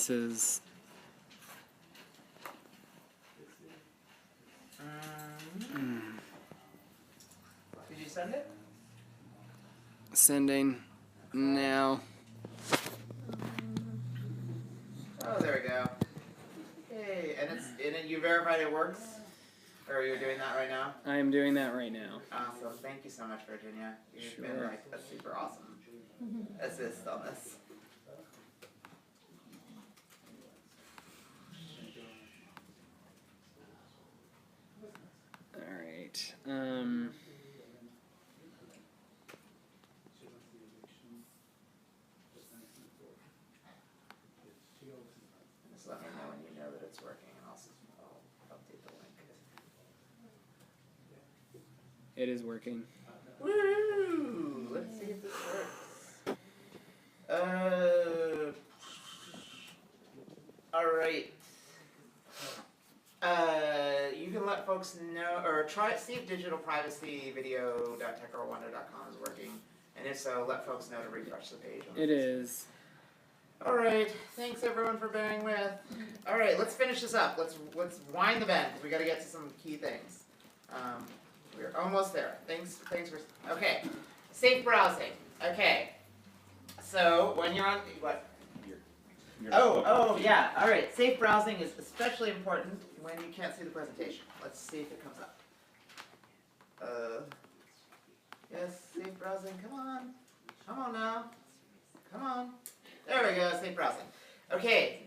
this is. Did you send it? Sending now. Oh, there we go. Yay! And you verified it works? Or you're doing that right now? I am doing that right now. Awesome. Thank you so much, Virginia. You've Sure. been like a super awesome assist on this. All right. Just let me know when you know that it's working, and I'll update the link. It is working. Woo! Let's see if this works. All right. You can let folks know, or see if digital privacy video.techorwonder.com is working, and if so, let folks know to refresh the page. It is. All right. Thanks everyone for bearing with. All right, let's finish this up. Let's wind the bend because we got to get to some key things. We're almost there. Thanks for. Okay, safe browsing. Okay. So when you're on what? Oh yeah. All right. Safe browsing is especially important when you can't see the presentation. Let's see if it comes up. Yes, safe browsing. Come on now. Come on. There we go. Safe browsing. Okay.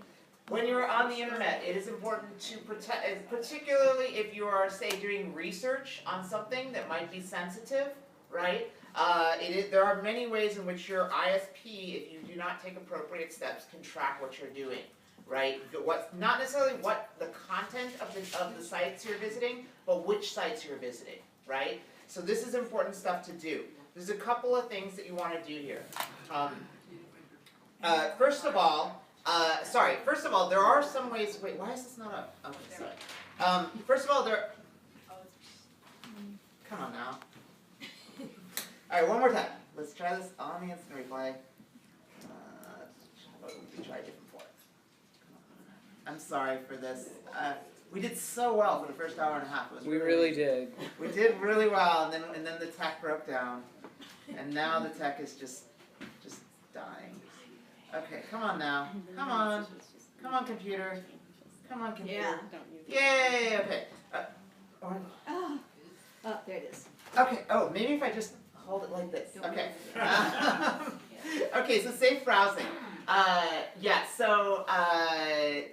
When you're on the internet, it is important to protect, particularly if you are, say, doing research on something that might be sensitive, right? There are many ways in which your ISP, if you do not take appropriate steps, can track what you're doing, right? Not necessarily what the content of the sites you're visiting, but which sites you're visiting, right? So this is important stuff to do. There's a couple of things that you want to do here. First of all, there are some ways. Wait, why is this not up? Okay, sorry. First of all, come on now. All right, one more time. Let's try this on the instant replay. We try a different form. I'm sorry for this. We did so well for the first hour and a half. We really did. We did really well, and then the tech broke down, and now the tech is just dying. Okay, come on now. Come on, computer. Come on, computer. Yeah. Yay! Okay. Oh, there it is. Okay. Oh, maybe if I just hold it like this. Okay. Okay. So safe browsing.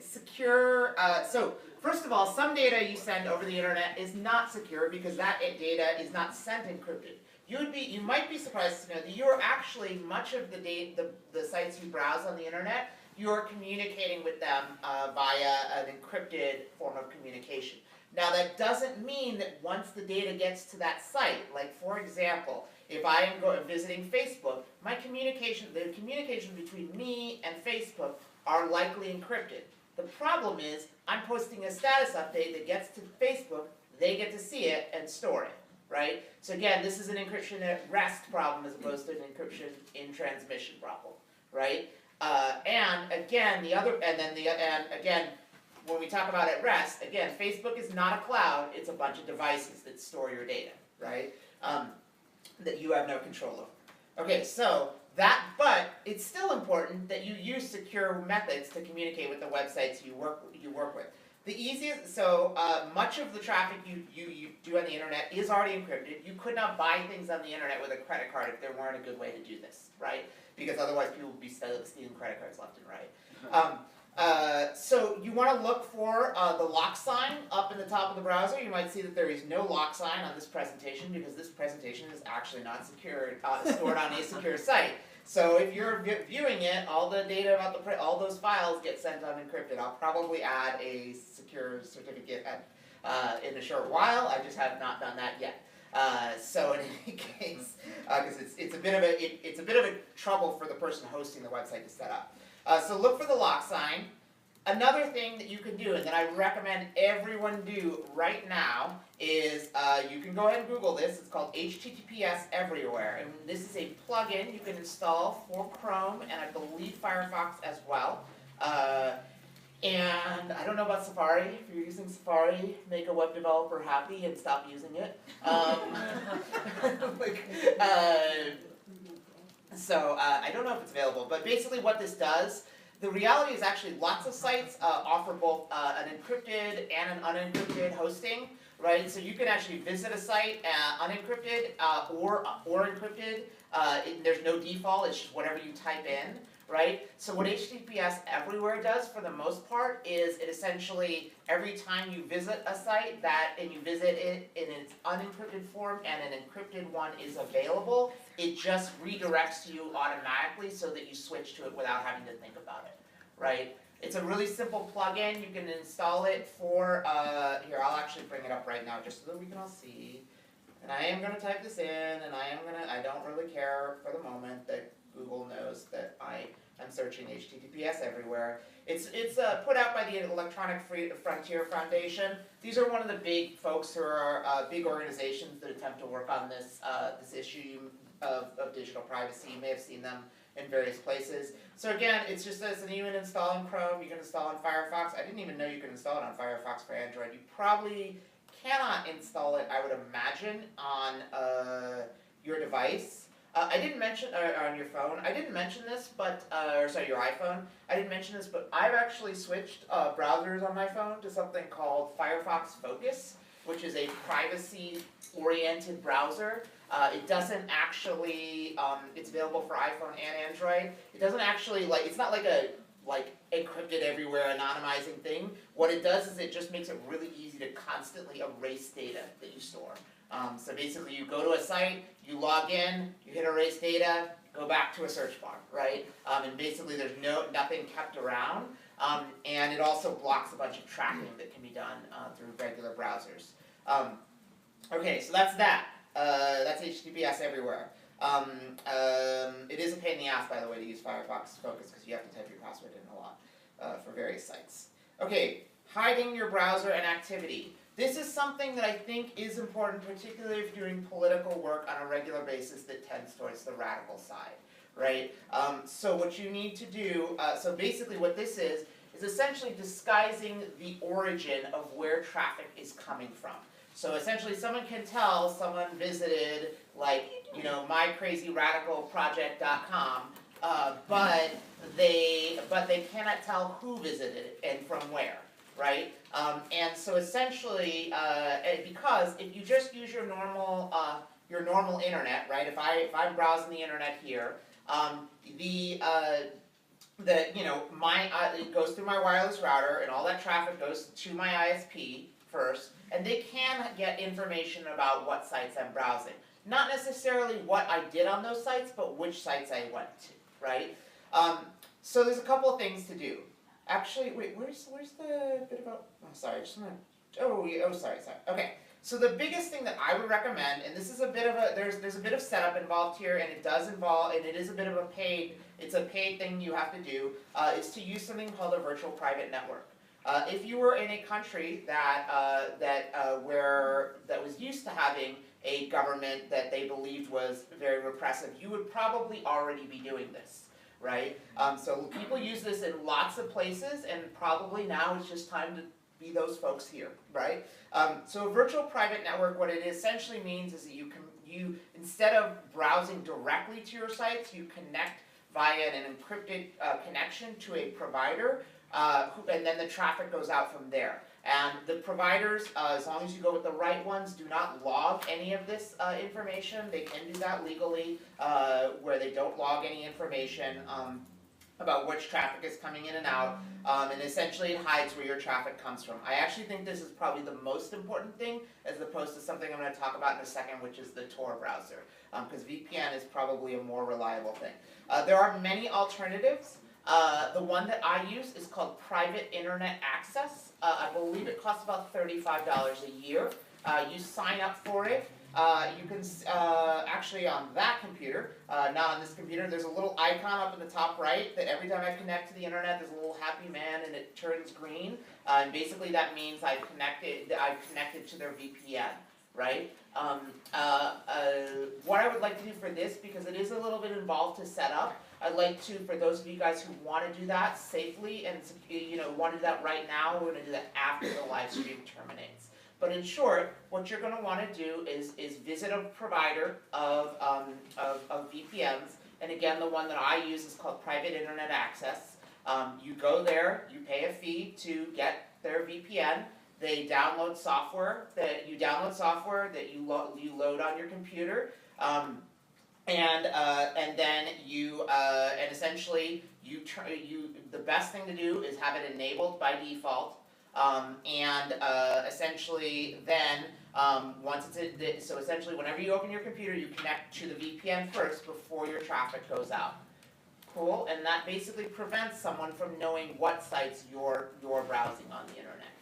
Secure. So first of all, some data you send over the internet is not secure because that data is not sent encrypted. You might be surprised to know that you're actually, much of the sites you browse on the internet, you're communicating with them via an encrypted form of communication. Now that doesn't mean that once the data gets to that site, like for example, if I am visiting Facebook, the communication between me and Facebook are likely encrypted. The problem is, I'm posting a status update that gets to Facebook, they get to see it and store it, right? So again, this is an encryption at rest problem as opposed to an encryption in transmission problem, right? And again, when we talk about at rest, again, Facebook is not a cloud, it's a bunch of devices that store your data, right? That you have no control over. Okay, so but it's still important that you use secure methods to communicate with the websites you work with. The easiest, much of the traffic you do on the internet is already encrypted. You could not buy things on the internet with a credit card if there weren't a good way to do this, right? Because otherwise people would be stealing credit cards left and right. So you want to look for the lock sign up in the top of the browser. You might see that there is no lock sign on this presentation because this presentation is actually not secured, stored on a secure site. So if you're viewing it, all the data about all those files get sent unencrypted. I'll probably add a secure certificate in a short while. I just have not done that yet. So in any case, because it's a bit of a trouble for the person hosting the website to set up. So look for the lock sign. Another thing that you can do, and that I recommend everyone do right now, is you can go ahead and Google this. It's called HTTPS Everywhere, and this is a plugin you can install for Chrome and I believe Firefox as well. And I don't know about Safari. If you're using Safari, make a web developer happy and stop using it. Like, so I don't know if it's available, but basically what this does, the reality is actually lots of sites offer both an encrypted and an unencrypted hosting, right? So you can actually visit a site unencrypted or encrypted. There's no default, it's just whatever you type in, right? So what HTTPS everywhere does for the most part is it essentially, every time you visit a site and you visit it in its unencrypted form and an encrypted one is available, it just redirects to you automatically so that you switch to it without having to think about it, right? It's a really simple plugin. You can install it for, here, I'll actually bring it up right now just so that we can all see. And I am going to type this in, and I don't really care for the moment that Google knows that I am searching HTTPS everywhere. It's put out by the Electronic Frontier Foundation. These are one of the big folks who are big organizations that attempt to work on this issue of digital privacy. You may have seen them in various places. So again, it's just as you can install in Chrome, you can install on Firefox. I didn't even know you could install it on Firefox for Android. You probably cannot install it, I would imagine, on your device. I didn't mention, on your phone, I didn't mention this, but, or sorry, your iPhone. I didn't mention this, but I've actually switched browsers on my phone to something called Firefox Focus, which is a privacy-oriented browser. It doesn't actually, it's available for iPhone and Android. It doesn't actually, it's not like a, encrypted everywhere anonymizing thing. What it does is it just makes it really easy to constantly erase data that you store. So basically you go to a site, you log in, you hit erase data, go back to a search bar, right? And basically there's nothing kept around. And it also blocks a bunch of tracking that can be done through regular browsers. Okay, so that's that. That's HTTPS everywhere. It is a pain in the ass, by the way, to use Firefox Focus because you have to type your password in a lot for various sites. Okay, hiding your browser and activity. This is something that I think is important, particularly if you're doing political work on a regular basis that tends towards the radical side, right? So what you need to do, so basically what this is essentially disguising the origin of where traffic is coming from. So essentially someone can tell someone visited, mycrazyradicalproject.com, but they cannot tell who visited it and from where, right? And so essentially, because if you just use your normal internet, right? If I'm browsing the internet here, it goes through my wireless router, and all that traffic goes to my ISP first, and they can get information about what sites I'm browsing. Not necessarily what I did on those sites, but which sites I went to, right? So there's a couple of things to do. Actually, wait, where's the bit about, sorry, sorry. Okay, so the biggest thing that I would recommend, and this is a bit of a, there's a bit of setup involved here, and it does involve, and it is a bit of a paid thing you have to do, is to use something called a virtual private network. If you were in a country that was used to having a government that they believed was very repressive, you would probably already be doing this, right? So people use this in lots of places, and probably now it's just time to be those folks here, right? So a virtual private network, what it essentially means is that you instead of browsing directly to your sites, you connect via an encrypted connection to a provider. And then the traffic goes out from there. And the providers, as long as you go with the right ones, do not log any of this information. They can do that legally, where they don't log any information about which traffic is coming in and out, and essentially it hides where your traffic comes from. I actually think this is probably the most important thing, as opposed to something I'm going to talk about in a second, which is the Tor browser, because VPN is probably a more reliable thing. There are many alternatives. The one that I use is called Private Internet Access. I believe it costs about $35 a year. You sign up for it. You can, actually on that computer, not on this computer, there's a little icon up in the top right that every time I connect to the internet, there's a little happy man and it turns green. And basically that means I've connected to their VPN, right? What I would like to do for this, because it is a little bit involved to set up, I'd like to, for those of you guys who want to do that safely and want to do that right now, we're going to do that after the live stream terminates. But in short, what you're going to want to do is visit a provider of VPNs, and again, the one that I use is called Private Internet Access. You go there, you pay a fee to get their VPN. They download software that you load on your computer, and then and essentially the best thing to do is have it enabled by default, and essentially then once it's so essentially whenever you open your computer, you connect to the VPN first before your traffic goes out. Cool, and that basically prevents someone from knowing what sites you're browsing on the internet.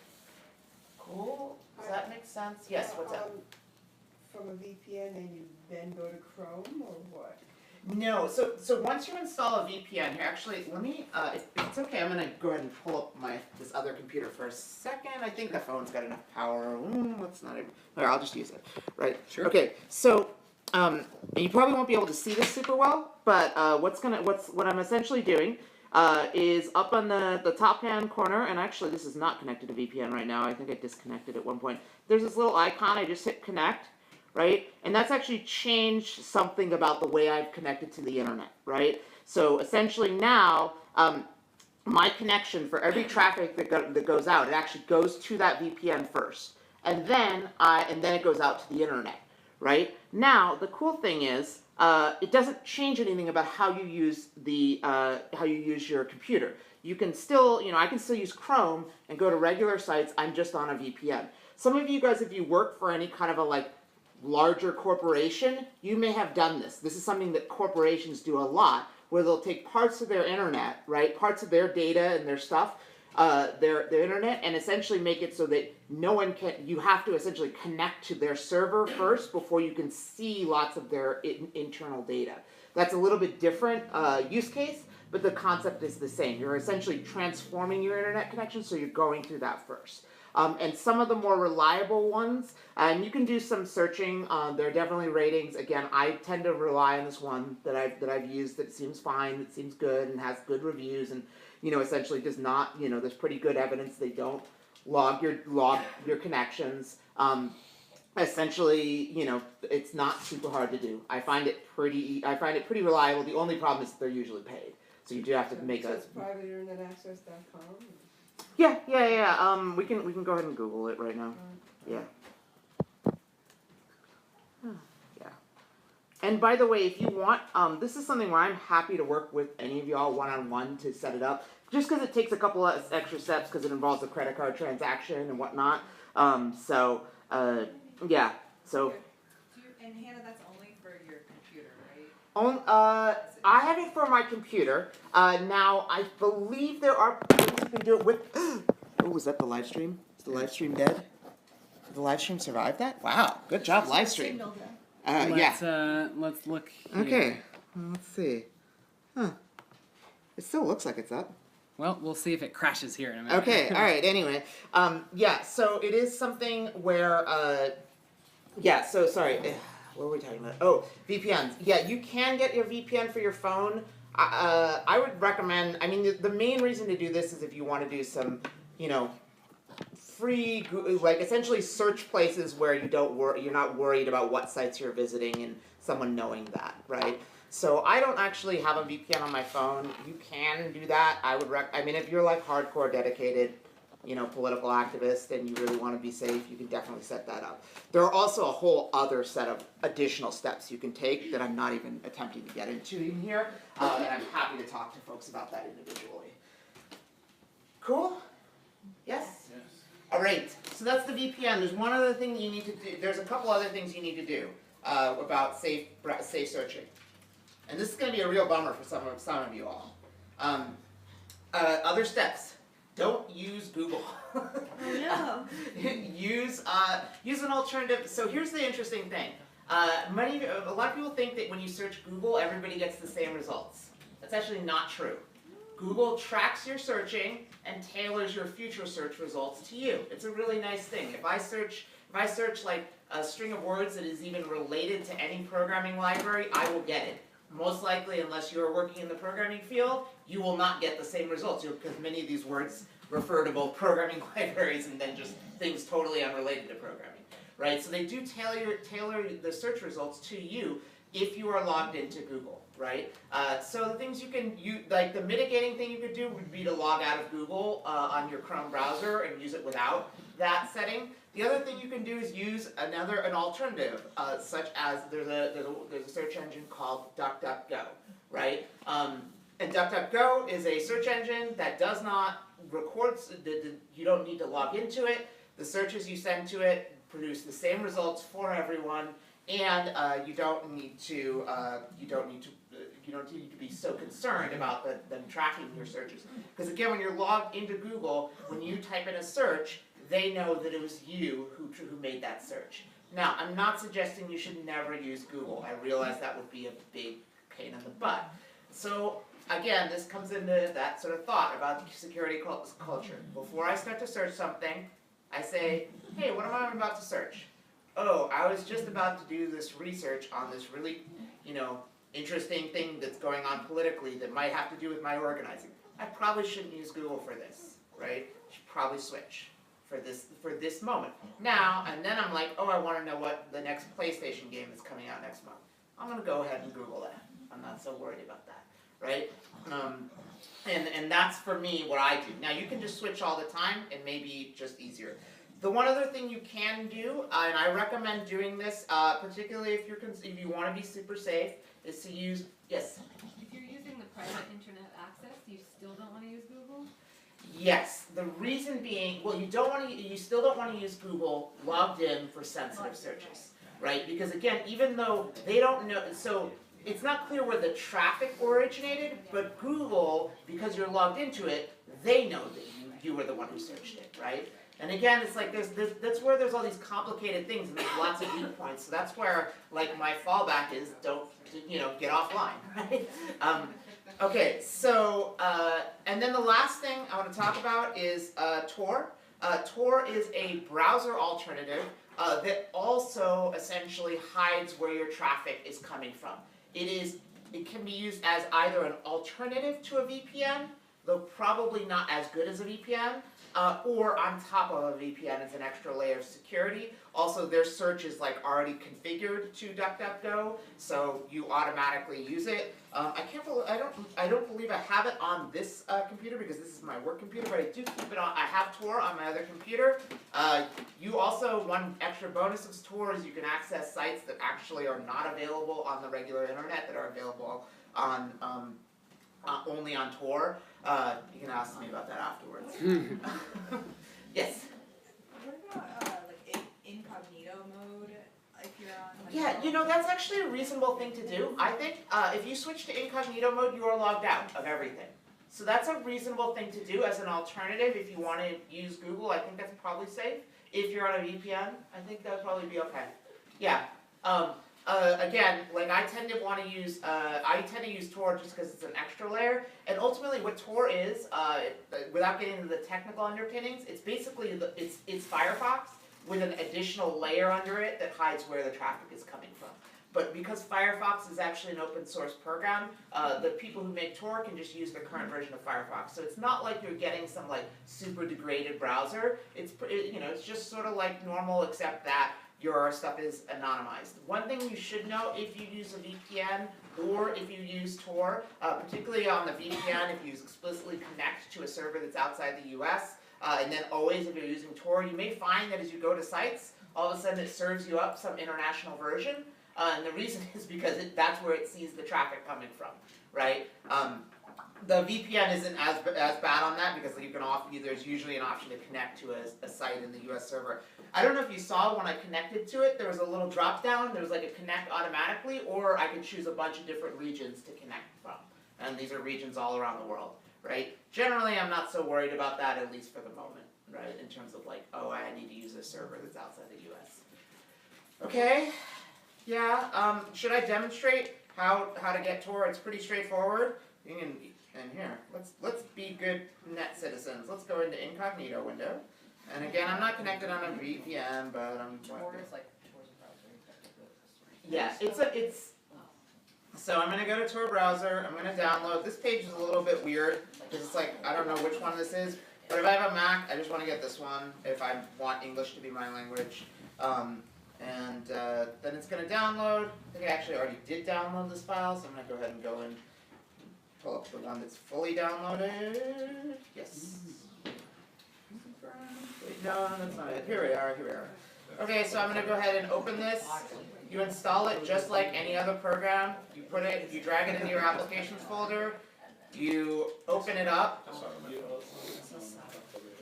Cool, does that make sense? Yes, what's up? From a VPN and you then go to Chrome or what? No, so once you install a VPN, here actually, let me, if it's okay, I'm gonna go ahead and pull up this other computer for a second. I think the phone's got enough power. Let's not even, here, I'll just use it, right? Sure. Okay, so, you probably won't be able to see this super well, but what I'm essentially doing is up on the top hand corner, and actually this is not connected to VPN right now. I think I disconnected at one point. There's this little icon, I just hit connect, right? And that's actually changed something about the way I've connected to the internet, right? So essentially now, my connection for every traffic that goes out, it actually goes to that VPN first, and then it goes out to the internet, right? Now the cool thing is, it doesn't change anything about how you use your computer. You can still, I can still use Chrome and go to regular sites. I'm just on a VPN. Some of you guys, if you work for any kind of a larger corporation, you may have done this. This is something that corporations do a lot, where they'll take parts of their internet, right, parts of their data and their stuff, their internet, and essentially make it so that no one can, you have to essentially connect to their server first before you can see lots of their internal data. That's a little bit different use case, but the concept is the same. You're essentially transforming your internet connection, so you're going through that first. And some of the more reliable ones, and you can do some searching. There are definitely ratings. Again, I tend to rely on this one that I've used that seems fine, that seems good, and has good reviews, and essentially does not. There's pretty good evidence they don't log your connections. Essentially, it's not super hard to do. I find it pretty reliable. The only problem is they're usually paid, so you do have to make so a. it's privateinternetaccess.com? Yeah. We can go ahead and Google it right now. Yeah. Yeah. And by the way, if you want, this is something where I'm happy to work with any of y'all one-on-one to set it up. Just because it takes a couple of extra steps because it involves a credit card transaction and whatnot. Yeah. So. And Hannah, that's only for your computer, right? I have it for my computer. Now, I believe there are things you can do it with. Oh, was that the live stream? Is the live stream dead? Did the live stream survive that? Wow, good job, live stream. Yeah. Let's look here. Okay, let's see. Huh. It still looks like it's up. Well, we'll see if it crashes here in a minute. Okay, alright, anyway. Yeah, so it is something where, yeah, so sorry. What were we talking about? Oh, VPNs. Yeah, you can get your VPN for your phone. I would recommend, the main reason to do this is if you want to do some, free, essentially search places where you're not worried about what sites you're visiting and someone knowing that, right? So I don't actually have a VPN on my phone. You can do that. If you're hardcore dedicated, political activist and you really want to be safe, you can definitely set that up. There are also a whole other set of additional steps you can take that I'm not even attempting to get into in here, and I'm happy to talk to folks about that individually. Cool? Yes? Yes. All right, so that's the VPN. There's one other thing you need to do. There's a couple other things you need to do about safe searching. And this is going to be a real bummer for some of you all. Other steps. Don't use Google. Oh no. Use an alternative. So here's the interesting thing. A lot of people think that when you search Google, everybody gets the same results. That's actually not true. Google tracks your searching and tailors your future search results to you. It's a really nice thing. If I search like a string of words that is even related to any programming library, I will get it. most likely, unless you're working in the programming field, you will not get the same results, because many of these words refer to both programming libraries and then just things totally unrelated to programming, right? So they do tailor the search results to you if you are logged into Google, right? So the things like the mitigating thing you could do would be to log out of Google on your Chrome browser and use it without that setting. The other thing you can do is use an alternative, such as there's a search engine called DuckDuckGo, right? And DuckDuckGo is a search engine that does not record, you don't need to log into it. The searches you send to it produce the same results for everyone, and you don't need to be so concerned about them tracking your searches. Because again, when you're logged into Google, when you type in a search, they know that it was you who made that search. Now, I'm not suggesting you should never use Google. I realize that would be a big pain in the butt. So again, this comes into that sort of thought about security culture. Before I start to search something, I say, hey, what am I about to search? Oh, I was just about to do this research on this really, interesting thing that's going on politically that might have to do with my organizing. I probably shouldn't use Google for this, right? Should probably switch for this moment. Now, and then I'm like, oh, I want to know what the next PlayStation game is coming out next month. I'm going to go ahead and Google that. I'm not so worried about that, right? And that's for me what I do. Now, you can just switch all the time and maybe just easier. The one other thing you can do, and I recommend doing this, particularly if you want to be super safe, is to use, yes? If you're using the private internet access, you still don't want to use Google? Yes, the reason being, well, you still don't want to use Google logged in for sensitive searches, right? Because again, even though they don't know, so it's not clear where the traffic originated, but Google, because you're logged into it, they know that you were the one who searched it, right? And again, it's like that's where there's all these complicated things and there's lots of weak points. So that's where like my fallback is get offline, right? Okay, so and then the last thing I want to talk about is Tor. Tor is a browser alternative that also essentially hides where your traffic is coming from. It can be used as either an alternative to a VPN, though probably not as good as a VPN, or on top of a VPN as an extra layer of security. Also, their search is like already configured to DuckDuckGo, so you automatically use it. I don't believe I have it on this computer because this is my work computer, but I do keep it on. I have Tor on my other computer. You also, one extra bonus of Tor is you can access sites that actually are not available on the regular internet, that are available on only on Tor. You can ask me about that afterwards. Yes. What about incognito mode if you're on? Yeah, that's actually a reasonable thing to do. I think if you switch to incognito mode, you are logged out of everything. So that's a reasonable thing to do as an alternative if you want to use Google. I think that's probably safe. If you're on a VPN, I think that would probably be okay. Yeah. Again, like I tend to use Tor just because it's an extra layer. And ultimately, what Tor is, without getting into the technical underpinnings, it's basically it's Firefox with an additional layer under it that hides where the traffic is coming from. But because Firefox is actually an open source program, the people who make Tor can just use the current version of Firefox. So it's not like you're getting some like super degraded browser. It's just sort of like normal, except that your stuff is anonymized. One thing you should know if you use a VPN or if you use Tor, particularly on the VPN, if you explicitly connect to a server that's outside the US, and then always if you're using Tor, you may find that as you go to sites, all of a sudden it serves you up some international version. And the reason is because that's where it sees the traffic coming from, right? The VPN isn't as bad on that because there's usually an option to connect to a site in the US server. I don't know if you saw when I connected to it, there was a little drop down, there was like a connect automatically, or I could choose a bunch of different regions to connect from. And these are regions all around the world, right? Generally, I'm not so worried about that, at least for the moment, right? In terms of like, oh, I need to use a server that's outside the US. Okay, yeah, should I demonstrate how to get Tor? It's pretty straightforward. And here, let's be good net citizens. Let's go into incognito window. And again, I'm not connected on a VPN, but I'm. Tor is like Tor's a browser. Yeah, So I'm gonna go to Tor browser, I'm gonna download, this page is a little bit weird, because it's like, I don't know which one this is, but if I have a Mac, I just wanna get this one, if I want English to be my language. Then it's gonna download, I think I actually already did download this file, so I'm gonna go ahead and go and pull up the one that's fully downloaded, yes. Wait, no, that's not it, here we are. Okay, so I'm gonna go ahead and open this. You install it just like any other program. You drag it into your applications folder. You open it up.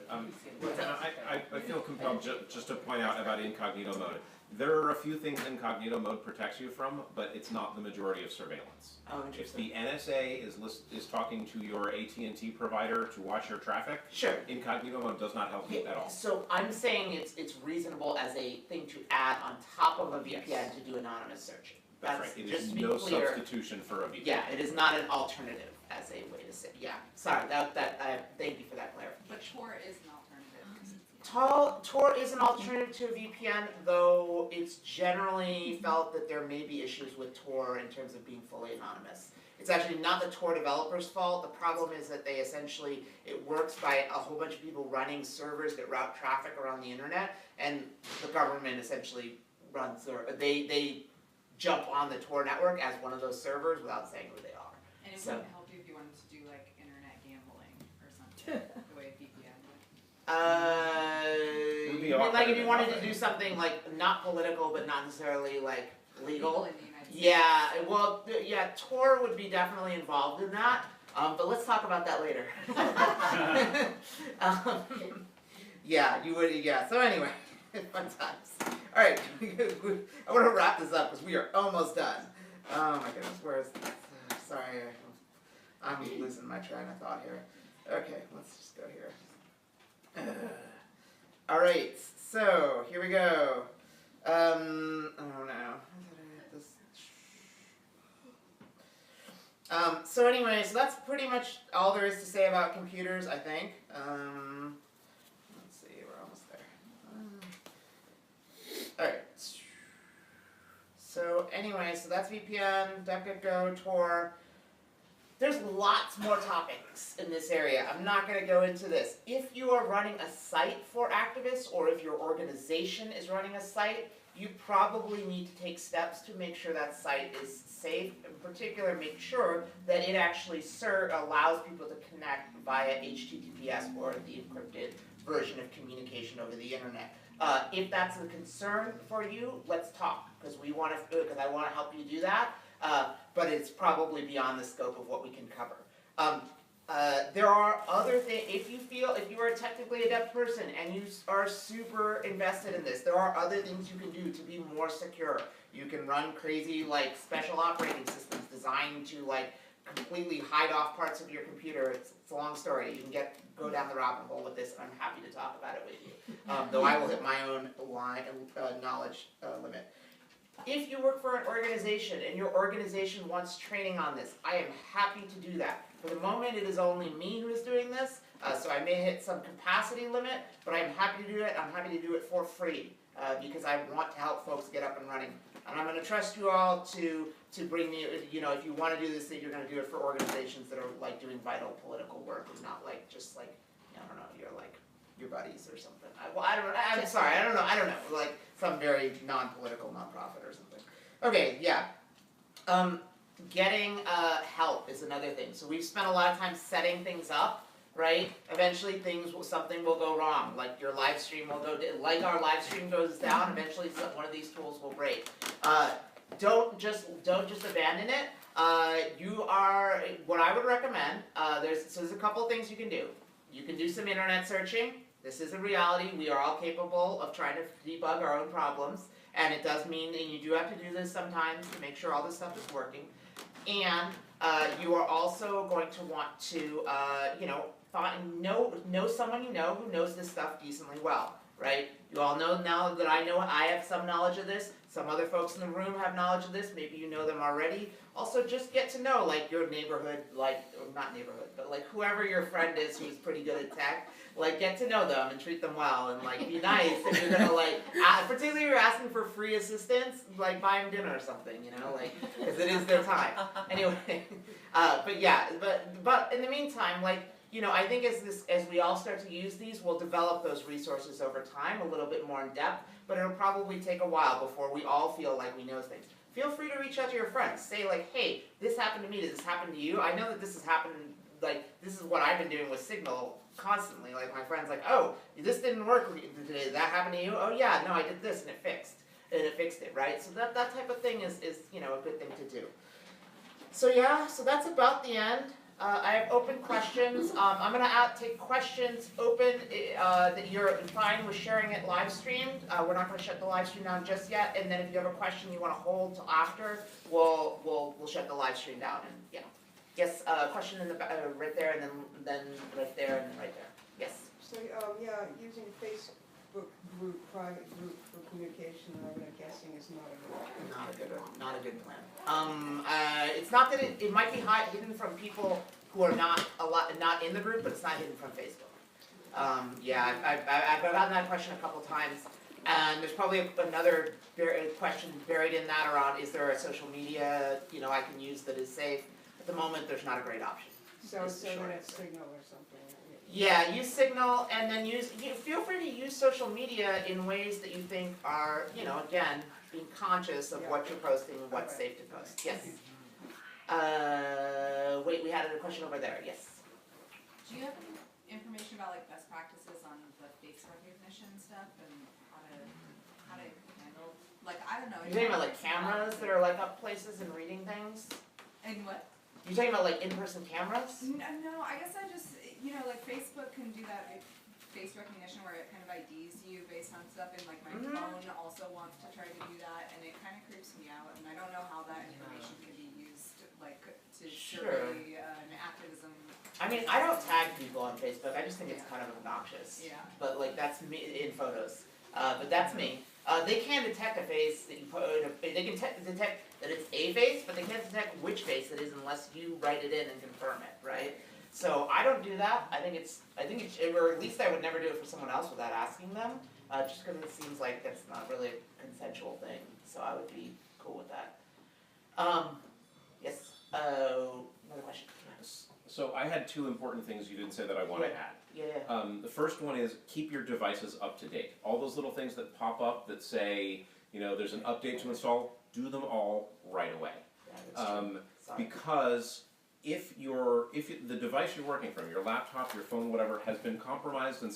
I feel compelled just to point out about incognito mode. There are a few things incognito mode protects you from, but it's not the majority of surveillance. Oh, If interesting. the NSA is talking to your AT&T provider to watch your traffic, Sure. incognito mode does not help you at all. So I'm saying it's reasonable as a thing to add on top of a VPN to do anonymous searching. That's right. It just is to be no clear. substitution for a VPN. Yeah, it is not an alternative as a way to say. Yeah, sorry. Thank you for that clarification. But Tor is an alternative. 'Cause it's Tor is an alternative to a VPN, though it's generally felt that there may be issues with Tor in terms of being fully anonymous. It's actually not the Tor developers' fault. The problem is that it works by a whole bunch of people running servers that route traffic around the internet, and the government essentially they jump on the Tor network as one of those servers without saying who they are. And it So- wouldn't help you if you wanted to do like internet gambling or something, the way VPN would. would be You mean like if awkward you wanted to enough. do something like not political but not necessarily like legal? in the United States. Yeah, well, yeah, Tor would be definitely involved in that, but let's talk about that later. Yeah, you would, yeah, so anyway, fun times. Alright, I wanna wrap this up because we are almost done. Oh my goodness, where's, sorry, I'm losing my train of thought here. Okay, let's just go here. Alright, so, here we go. Oh no. So anyway, so that's pretty much all there is to say about computers, I think. Let's see, we're almost there. Alright. So anyway, so that's VPN, DuckDuckGo, Tor. There's lots more topics in this area. I'm not going to go into this. If you are running a site for activists, or if your organization is running a site, you probably need to take steps to make sure that site is safe. In particular, make sure that it actually allows people to connect via HTTPS or the encrypted version of communication over the internet. If that's a concern for you, let's talk, because I want to help you do that. But it's probably beyond the scope of what we can cover. There are other things, if you are technically adept person and you are super invested in this, there are other things you can do to be more secure. You can run crazy like special operating systems designed to like completely hide off parts of your computer. It's a long story. You can go down the rabbit hole with this, and I'm happy to talk about it with you. Though I will hit my own knowledge limit. If you work for an organization and your organization wants training on this, I am happy to do that. For the moment, it is only me who is doing this, so I may hit some capacity limit, but I'm happy to do it. I'm happy to do it for free because I want to help folks get up and running. And I'm going to trust you all to bring me, if you want to do this thing, you're going to do it for organizations that are like doing vital political work and not like just like, I don't know, you're like your buddies or something. I'm sorry, I don't know, like some very non-political nonprofit or something. Okay, yeah. Getting help is another thing. So we've spent a lot of time setting things up, right? Eventually something will go wrong. Like your live stream will go, like our live stream goes down, eventually one of these tools will break. Don't just abandon it. What I would recommend, there's a couple things you can do. You can do some internet searching. This is a reality. We are all capable of trying to debug our own problems. And it does mean that you do have to do this sometimes to make sure all this stuff is working. And you are also going to want to, know someone you know who knows this stuff decently well, right? You all know now that I know I have some knowledge of this. Some other folks in the room have knowledge of this. Maybe you know them already. Also, just get to know like your neighborhood, like or not neighborhood, but like whoever your friend is who's pretty good at tech. Like get to know them and treat them well and like be nice if you're gonna like, particularly if you're asking for free assistance, like buy them dinner or something, you know, like because it is their time. Anyway, but yeah, but in the meantime, like. You know, I think as we all start to use these, we'll develop those resources over time, a little bit more in depth, but it'll probably take a while before we all feel like we know things. Feel free to reach out to your friends. Say like, hey, this happened to me, does this happen to you? I know that this has happened, like, this is what I've been doing with Signal constantly. Like, my friend's like, oh, this didn't work today, did that happen to you? Oh yeah, no, I did this and it fixed it, right? So that type of thing is, you know, a good thing to do. So yeah, so that's about the end. I have open questions. I'm going to take questions open that you're fine with sharing it live streamed. We're not going to shut the live stream down just yet. And then if you have a question you want to hold till after, we'll shut the live stream down. And yeah, yes, question in the right there, and then right there, and then right there. Yes. So, yeah, using Facebook group, private group for communication, I'm guessing is not a good one. Not a good plan. It's not that it might be hidden from people who are not in the group, but it's not hidden from Facebook. Yeah, I've gotten that question a couple times, and there's probably another question buried in that around: is there a social media I can use that is safe? At the moment, there's not a great option. So it's internet Signal or something. Yeah, use Signal, and then feel free to use social media in ways that you think are, again, being conscious of what you're posting and what's safe to post. Yes. Wait, we had a question over there. Yes. Do you have any information about like best practices on the face recognition stuff and how to handle, like, I don't know. You're talking about like cameras that are like up places and reading things? And what? You're talking about like in-person cameras? No, I guess I just, like Facebook can do that face recognition where it kind of IDs you based on stuff, and like my phone also wants to try to do that, and it kind of creeps me out, and I don't know how that information can be used like to survey an activism. I mean, I don't tag people on Facebook. I just think it's kind of obnoxious. Yeah. But like that's me in photos. But that's me. They can detect a face that you put. They can detect that it's a face, but they can't detect which face it is unless you write it in and confirm it, right? So I don't do that. I think it's, or at least I would never do it for someone else without asking them, just because it seems like that's not really a consensual thing. So I would be cool with that. Yes. Another question. So I had two important things you didn't say that I want to add. Yeah. The first one is keep your devices up to date. All those little things that pop up that say, there's an update to install, do them all right away. Because if the device you're working from, your laptop, your phone, whatever, has been compromised and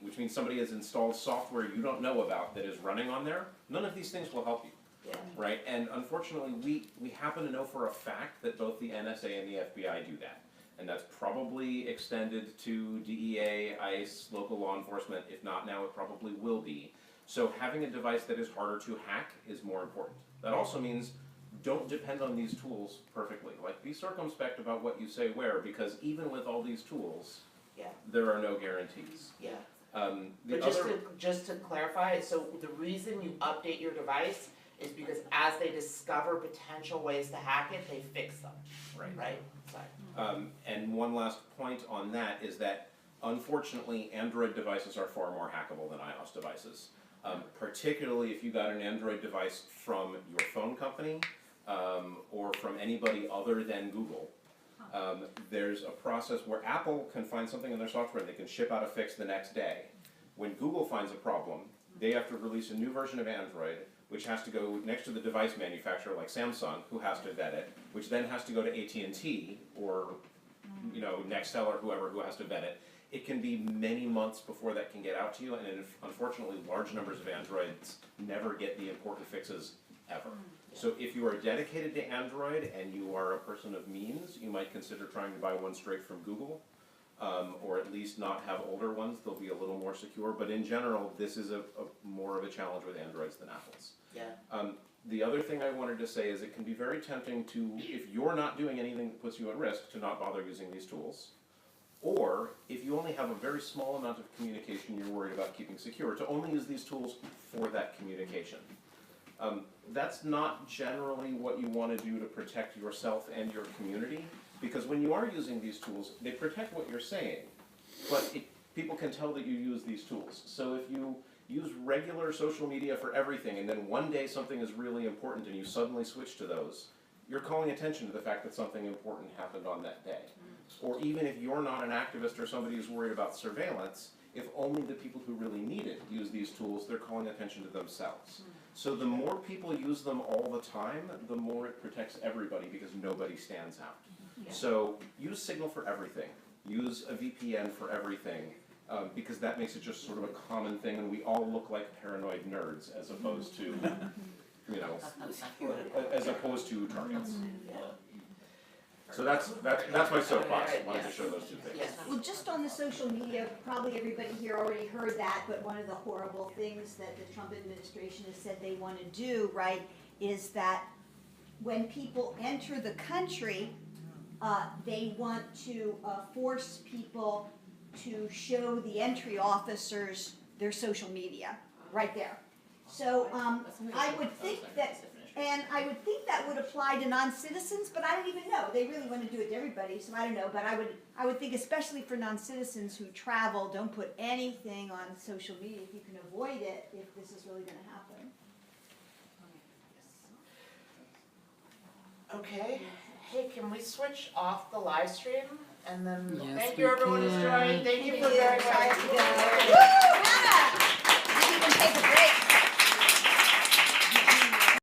which means somebody has installed software you don't know about that is running on there, none of these things will help you. Yeah. Right? And unfortunately, we happen to know for a fact that both the NSA and the FBI do that. And that's probably extended to DEA, ICE, local law enforcement. If not now, it probably will be. So having a device that is harder to hack is more important. That also means don't depend on these tools perfectly. Like, be circumspect about what you say where, because even with all these tools, there are no guarantees. Yeah. But just to clarify, so the reason you update your device is because as they discover potential ways to hack it, they fix them. Right? Sorry. And one last point on that is that, unfortunately, Android devices are far more hackable than iOS devices. Particularly if you got an Android device from your phone company or from anybody other than Google. There's a process where Apple can find something in their software and they can ship out a fix the next day. When Google finds a problem, they have to release a new version of Android, which has to go next to the device manufacturer like Samsung, who has to vet it, which then has to go to AT&T or Nextel or whoever who has to vet it. It can be many months before that can get out to you, and unfortunately large numbers of Androids never get the important fixes ever. So if you are dedicated to Android and you are a person of means, you might consider trying to buy one straight from Google, or at least not have older ones. They'll be a little more secure, but in general this is a more of a challenge with Androids than Apple's. Yeah. The other thing I wanted to say is it can be very tempting to, if you're not doing anything that puts you at risk, to not bother using these tools. Or if you only have a very small amount of communication you're worried about keeping secure, to only use these tools for that communication. That's not generally what you want to do to protect yourself and your community, because when you are using these tools, they protect what you're saying, but people can tell that you use these tools. So if you use regular social media for everything, and then one day something is really important and you suddenly switch to those, you're calling attention to the fact that something important happened on that day. Or even if you're not an activist or somebody who's worried about surveillance, if only the people who really need it use these tools, they're calling attention to themselves. So the more people use them all the time, the more it protects everybody because nobody stands out. So use Signal for everything. Use a VPN for everything. Because that makes it just sort of a common thing, and we all look like paranoid nerds as opposed to, you know, as opposed to targets. So that's my soapbox. I wanted to show those two things. Yes. Well, just on the social media, probably everybody here already heard that, but one of the horrible things that the Trump administration has said they want to do, right, is that when people enter the country, they want to force people to show the entry officers their social media, right there. So I would think that, and I would think that would apply to non-citizens, but I don't even know. They really want to do it to everybody, so I don't know. But I would think especially for non-citizens who travel, don't put anything on social media if you can avoid it, if this is really going to happen. Okay, hey, can we switch off the live stream? And then, Yes, thank you everyone who's can. joined, thank you for Thank you. very much. Sorry to go. Woo! Hannah! Didn't even take a break.